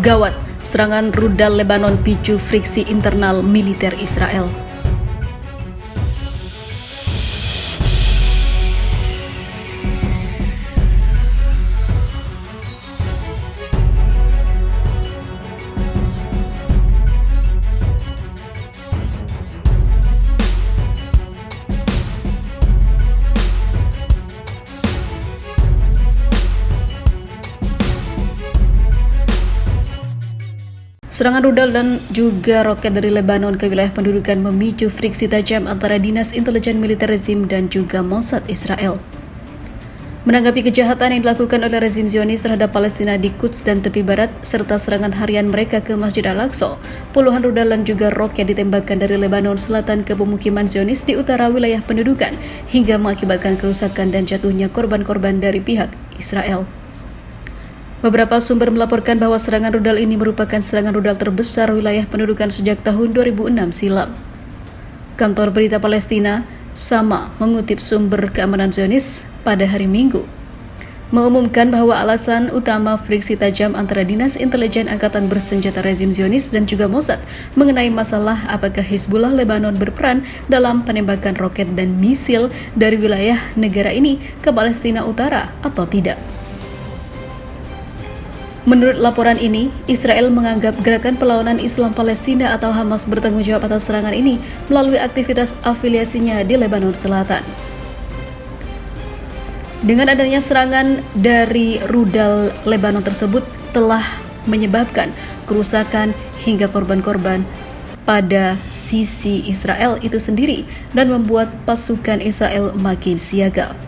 Gawat, serangan rudal Lebanon picu friksi internal militer Israel. Serangan rudal dan juga roket dari Lebanon ke wilayah pendudukan memicu friksi tajam antara Dinas Intelijen Militer Rezim dan juga Mossad Israel. Menanggapi kejahatan yang dilakukan oleh rezim Zionis terhadap Palestina di Quds dan tepi barat, serta serangan harian mereka ke Masjid Al-Aqsa, puluhan rudal dan juga roket ditembakkan dari Lebanon Selatan ke pemukiman Zionis di utara wilayah pendudukan, hingga mengakibatkan kerusakan dan jatuhnya korban-korban dari pihak Israel. Beberapa sumber melaporkan bahwa serangan rudal ini merupakan serangan rudal terbesar wilayah pendudukan sejak tahun 2006 silam. Kantor Berita Palestina sama mengutip sumber keamanan Zionis pada hari Minggu, mengumumkan bahwa alasan utama friksi tajam antara Dinas Intelijen Angkatan Bersenjata rezim Zionis dan juga Mossad mengenai masalah apakah Hizbullah Lebanon berperan dalam penembakan roket dan misil dari wilayah negara ini ke Palestina Utara atau tidak. Menurut laporan ini, Israel menganggap Gerakan Perlawanan Islam Palestina atau Hamas bertanggung jawab atas serangan ini melalui aktivitas afiliasinya di Lebanon Selatan. Dengan adanya serangan dari rudal Lebanon tersebut telah menyebabkan kerusakan hingga korban-korban pada sisi Israel itu sendiri dan membuat pasukan Israel makin siaga.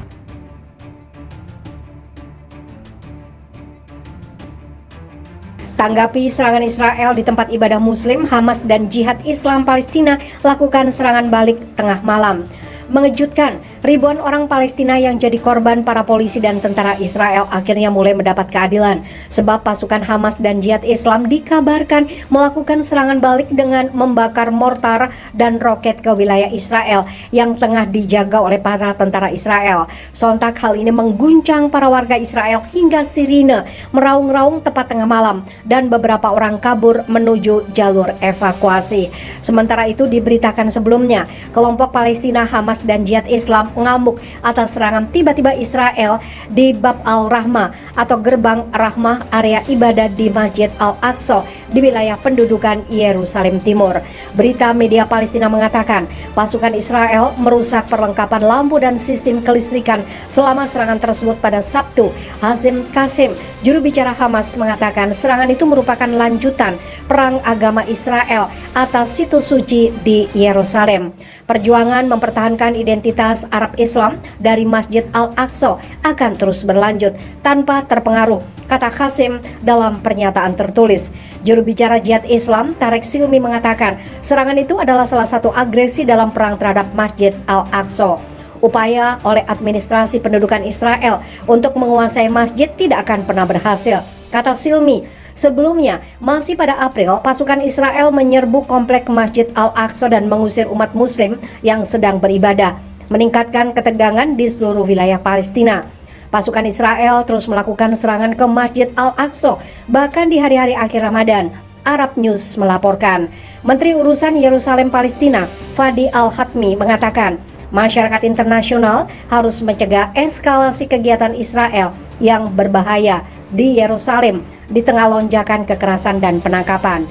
Tanggapi serangan Israel di tempat ibadah Muslim, Hamas dan Jihad Islam Palestina lakukan serangan balik tengah malam. Mengejutkan, ribuan orang Palestina yang jadi korban para polisi dan tentara Israel akhirnya mulai mendapat keadilan. Sebab pasukan Hamas dan Jihad Islam dikabarkan melakukan serangan balik dengan membakar mortar dan roket ke wilayah Israel yang tengah dijaga oleh para tentara Israel. Sontak hal ini mengguncang para warga Israel hingga sirine meraung-raung tepat tengah malam dan beberapa orang kabur menuju jalur evakuasi. Sementara itu diberitakan sebelumnya, kelompok Palestina Hamas dan Jihad Islam ngamuk atas serangan tiba-tiba Israel di Bab al-Rahmah atau gerbang Rahmah, area ibadah di Masjid Al-Aqsa di wilayah pendudukan Yerusalem Timur. Berita media Palestina mengatakan pasukan Israel merusak perlengkapan lampu dan sistem kelistrikan selama serangan tersebut pada Sabtu. Hazim Qasim, juru bicara Hamas, mengatakan serangan itu merupakan lanjutan perang agama Israel atas situs suci di Yerusalem. Perjuangan mempertahankan identitas Arab Islam dari Masjid Al-Aqsa akan terus berlanjut tanpa terpengaruh, kata Qasim dalam pernyataan tertulis. Juru bicara Jihad Islam Tarek Silmi mengatakan serangan itu adalah salah satu agresi dalam perang terhadap Masjid Al-Aqsa. Upaya oleh administrasi pendudukan Israel untuk menguasai masjid tidak akan pernah berhasil, kata Silmi. Sebelumnya, masih pada April, pasukan Israel menyerbu komplek Masjid Al-Aqsa dan mengusir umat Muslim yang sedang beribadah, meningkatkan ketegangan di seluruh wilayah Palestina. Pasukan Israel terus melakukan serangan ke Masjid Al-Aqsa, bahkan di hari-hari akhir Ramadan. Arab News melaporkan, Menteri Urusan Yerusalem Palestina, Fadi Al-Khatmi, mengatakan, masyarakat internasional harus mencegah eskalasi kegiatan Israel yang berbahaya di Yerusalem di tengah lonjakan kekerasan dan penangkapan.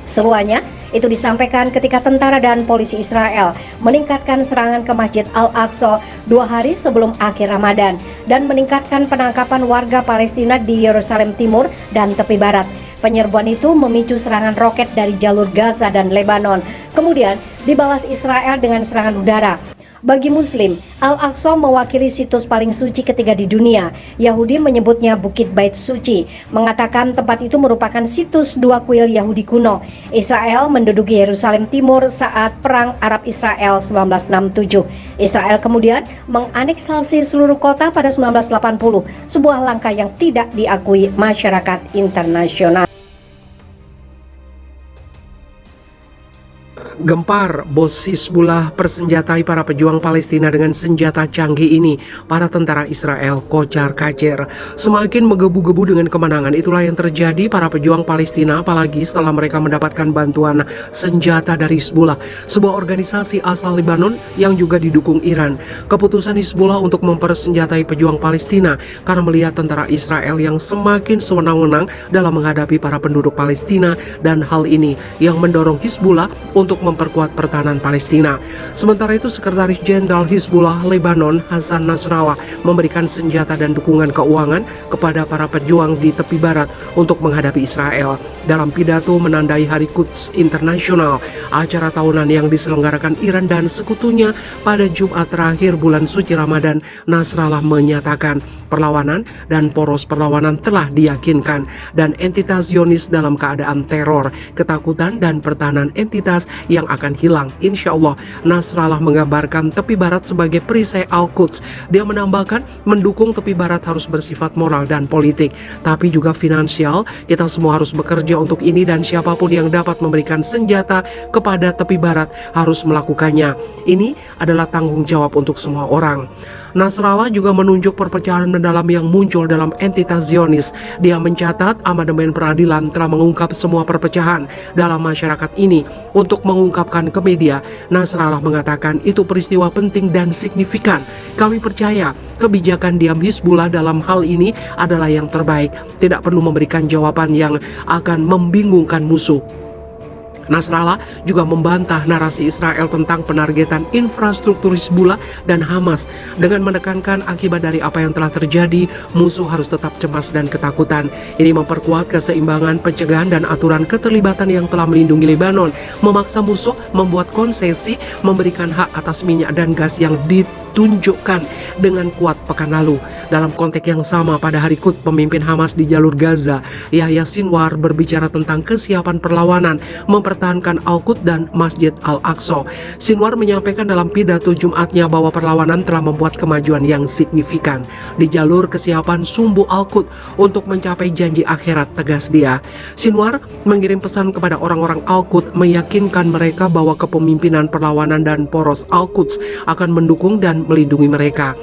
Seruannya itu disampaikan ketika tentara dan polisi Israel meningkatkan serangan ke Masjid Al-Aqsa 2 hari sebelum akhir Ramadan dan meningkatkan penangkapan warga Palestina di Yerusalem Timur dan tepi barat. Penyerbuan itu memicu serangan roket dari jalur Gaza dan Lebanon. Kemudian dibalas Israel dengan serangan udara. Bagi Muslim, Al-Aqsa mewakili situs paling suci ketiga di dunia. Yahudi menyebutnya Bukit Bait Suci, mengatakan tempat itu merupakan situs dua kuil Yahudi kuno. Israel menduduki Yerusalem Timur saat Perang Arab Israel 1967. Israel kemudian menganeksasi seluruh kota pada 1980, sebuah langkah yang tidak diakui masyarakat internasional. Gempar, bos Hizbullah persenjatai para pejuang Palestina dengan senjata canggih ini. Para tentara Israel kocar-kacir. Semakin menggebu-gebu dengan kemenangan, itulah yang terjadi para pejuang Palestina, apalagi setelah mereka mendapatkan bantuan senjata dari Hizbullah, sebuah organisasi asal Lebanon yang juga didukung Iran. Keputusan Hizbullah untuk mempersenjatai pejuang Palestina karena melihat tentara Israel yang semakin sewenang-wenang dalam menghadapi para penduduk Palestina, dan hal ini yang mendorong Hizbullah untuk memperkuat pertahanan Palestina. Sementara itu, Sekretaris Jenderal Hizbullah Lebanon Hassan Nasrallah memberikan senjata dan dukungan keuangan kepada para pejuang di tepi barat untuk menghadapi Israel. Dalam pidato menandai Hari Quds Internasional, acara tahunan yang diselenggarakan Iran dan sekutunya pada Jumat terakhir bulan suci Ramadan, Nasrallah menyatakan perlawanan dan poros perlawanan telah diyakinkan dan entitas Zionis dalam keadaan teror, ketakutan dan pertahanan entitas yang akan hilang. Insya Allah. Nasrallah menggambarkan tepi barat sebagai perisai Al-Quds. Dia menambahkan mendukung tepi barat harus bersifat moral dan politik, tapi juga finansial. Kita semua harus bekerja untuk ini, dan siapapun yang dapat memberikan senjata kepada tepi barat harus melakukannya. Ini adalah tanggung jawab untuk semua orang. Nasrallah juga menunjuk perpecahan mendalam yang muncul dalam entitas Zionis. Dia mencatat amandemen peradilan telah mengungkap semua perpecahan dalam masyarakat ini. Untuk mengungkapkan ke media, Nasrallah mengatakan itu peristiwa penting dan signifikan. Kami percaya kebijakan diam Hizbullah dalam hal ini adalah yang terbaik. Tidak perlu memberikan jawaban yang akan membingungkan musuh. Nasrallah juga membantah narasi Israel tentang penargetan infrastruktur Hizbullah dan Hamas dengan menekankan akibat dari apa yang telah terjadi, musuh harus tetap cemas dan ketakutan. Ini memperkuat keseimbangan pencegahan dan aturan keterlibatan yang telah melindungi Lebanon, memaksa musuh membuat konsesi, memberikan hak atas minyak dan gas yang ditunjukkan dengan kuat pekan lalu. Dalam konteks yang sama, pada Hari Quds, pemimpin Hamas di jalur Gaza, Yahya Sinwar, berbicara tentang kesiapan perlawanan mempertahankan Al-Quds dan Masjid Al-Aqsa. Sinwar menyampaikan dalam pidato Jumatnya bahwa perlawanan telah membuat kemajuan yang signifikan di jalur kesiapan sumbu Al-Quds untuk mencapai janji akhirat, tegas dia. Sinwar mengirim pesan kepada orang-orang Al-Quds, meyakinkan mereka bahwa kepemimpinan perlawanan dan poros Al-Quds akan mendukung dan melindungi mereka.